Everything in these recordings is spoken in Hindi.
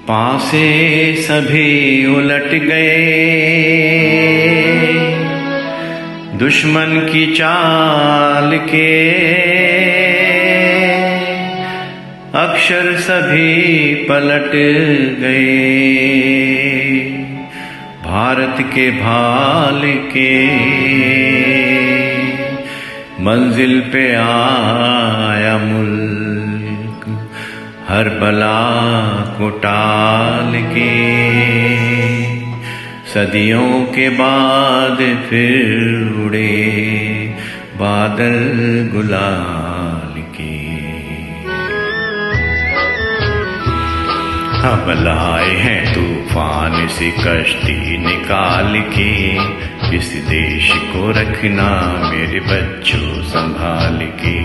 पासे सभी उलट गए दुश्मन की चाल के, अक्षर सभी पलट गए भारत के भाल के। मंजिल पे आया मुल्क हर बला को टाल के, सदियों के बाद फिर उड़े बादल गुलाल के। अब लाए हैं तूफान से कश्ती निकाल के, इस देश को रखना मेरे बच्चों संभाल के।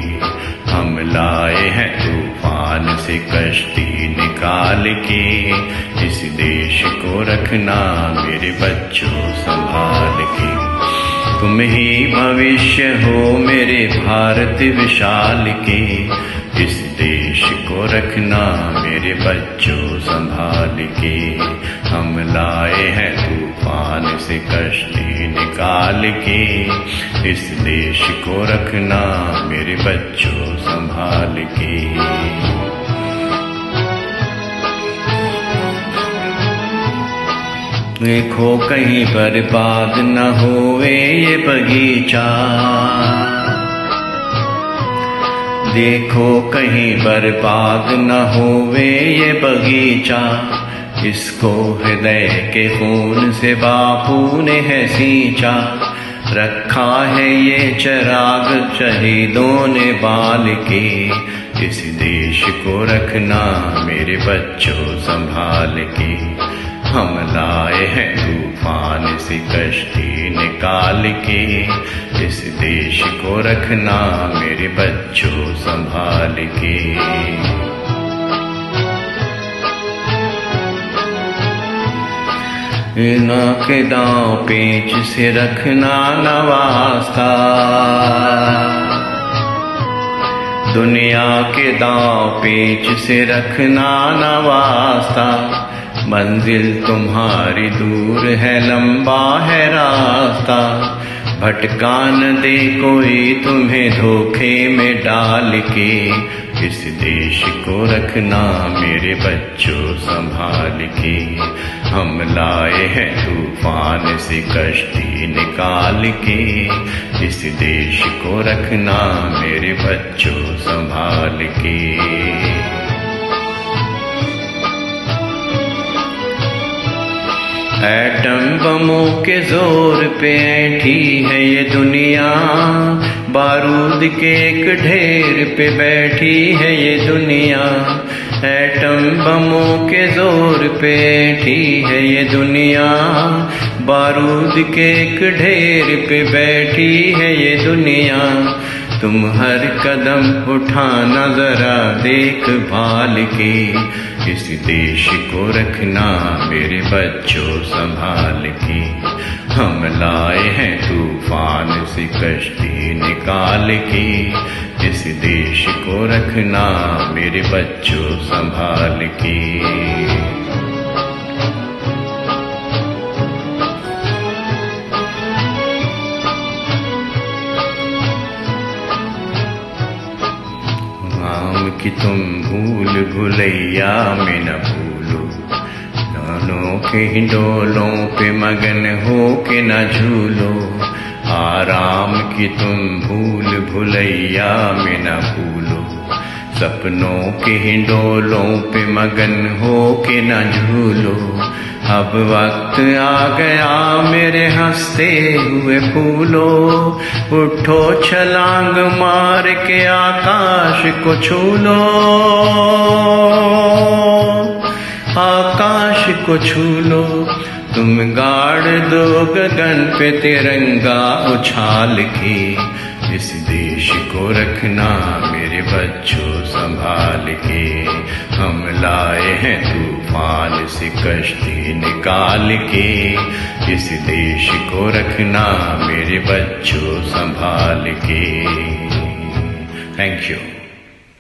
हम लाए हैं तूफान से कश्ती निकाल के, इस देश को रखना मेरे बच्चों संभाल के। तुम ही भविष्य हो मेरे भारत विशाल के, इस देश को रखना मेरे बच्चों संभाल के। हम लाए हैं तूफान से कश्ती निकाल के, इस देश को रखना मेरे बच्चों संभाल के। देखो कहीं बर्बाद न होवे ये बगीचा, देखो कहीं बर्बाद न होवे ये बगीचा। इसको हृदय के खून से बापू ने है सींचा, रखा है ये चिराग शहीदों ने बाल के। इस देश को रखना मेरे बच्चों संभाल के। हम लाए हैं तूफान से कश्ती निकाल के, इस देश को रखना मेरे बच्चों संभाल के। ना के दांव पेच से रखना न वास्ता, दुनिया के दांव पेच से रखना न वास्ता। मंजिल तुम्हारी दूर है लंबा है रास्ता, भटका न दे कोई तुम्हें धोखे में डाल के। इस देश को रखना मेरे बच्चों संभाल के। हम लाए हैं तूफान से कश्ती निकाल के, इस देश को रखना मेरे बच्चों संभाल के। एटम बमों के जोर पे ऐठी है ये दुनिया, बारूद के एक ढेर पे बैठी है ये दुनिया। एटम बमों के जोर पे ऐठी है ये दुनिया, बारूद के एक ढेर पे बैठी है ये दुनिया। तुम हर कदम उठाना जरा देख भाल के, इस देश को रखना मेरे बच्चों संभाल के। हम लाए हैं तूफान से कश्ती निकाल के, इस देश को रखना मेरे बच्चों संभाल के। कि तुम भूल भुलैया में न भूलो, दोनों के हिंडोलों पे मगन हो के न झूलो। आराम की तुम भूल भुलैया में न भूलो, सपनों के हिंडोलों पे मगन हो के न झूलो। अब वक्त आ गया मेरे हंसते हुए फूलों, उठो छलांग मार के आकाश को छू लो, आकाश को छू लो। तुम गाड़ दो गगन पे तिरंगा उछाल के, इस देश को रखना मेरे बच्चों संभाल के। हम लाए हैं तूफान से कश्ती निकाल के, इस देश को रखना मेरे बच्चों संभाल के। Thank you.